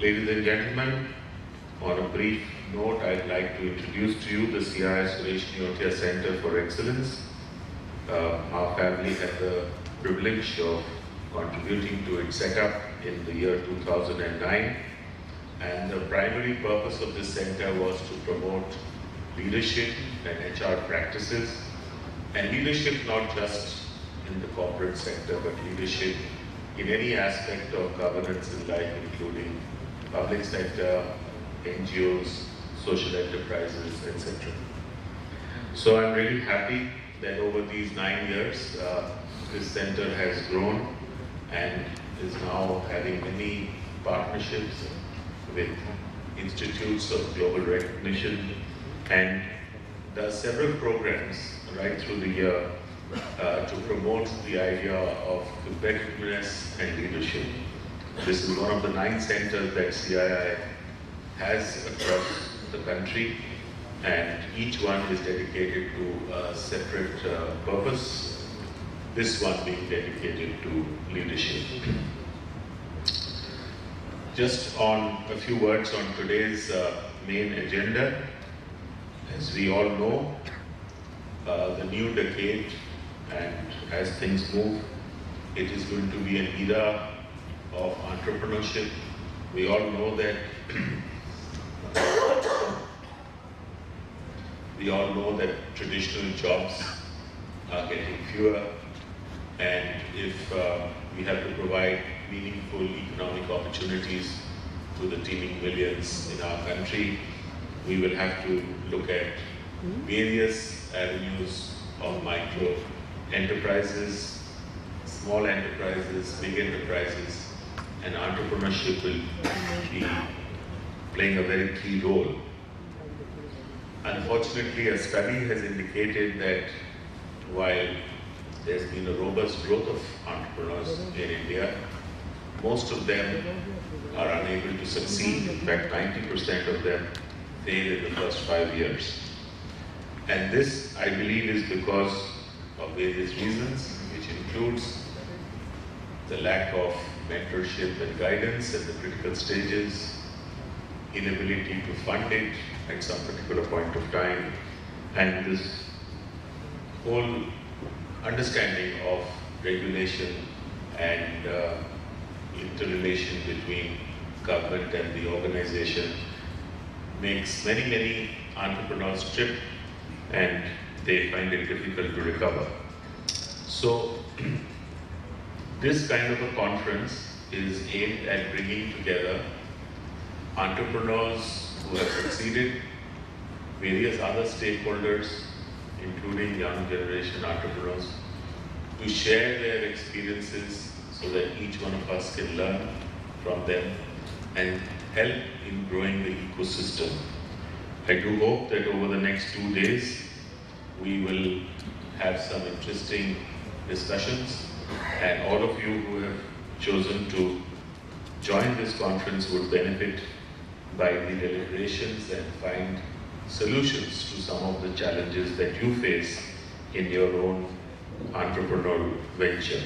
Ladies and gentlemen, on a brief note, I'd like to introduce to you the Harshavardhan Neotia Center for Excellence. Our family had the privilege of contributing to its setup in the year 2009, and the primary purpose of this center was to promote leadership and HR practices, and leadership not just in the corporate sector, but leadership in any aspect of governance in life, including public sector, NGOs, social enterprises, etc. So I'm really happy that over these 9 years, this center has grown and is now having many partnerships with institutes of global recognition and does several programs right through the year to promote the idea of competitiveness and leadership. This is one of the 9 centers that CII has across the country, and each one is dedicated to a separate purpose, this one being dedicated to leadership. Just on a few words on today's main agenda. As we all know, the new decade, and as things move, it is going to be an era of entrepreneurship. We all know that traditional jobs are getting fewer, and if we have to provide meaningful economic opportunities to the teeming millions in our country, we will have to look at various avenues of micro enterprises, small enterprises, big enterprises, and entrepreneurship will be playing a very key role. Unfortunately, a study has indicated that while there's been a robust growth of entrepreneurs in India, most of them are unable to succeed. In fact, 90% of them fail in the first 5 years. And this, I believe, is because of various reasons, which includes the lack of mentorship and guidance at the critical stages, inability to fund it at some particular point of time, and this whole understanding of regulation and interrelation between government and the organization makes many entrepreneurs trip, and they find it difficult to recover. So this kind of a conference is aimed at bringing together entrepreneurs who have succeeded, various other stakeholders, including young generation entrepreneurs, to share their experiences so that each one of us can learn from them and help in growing the ecosystem. I do hope that over the next 2 days, we will have some interesting discussions, and all of you who have chosen to join this conference would benefit by the deliberations and find solutions to some of the challenges that you face in your own entrepreneurial venture.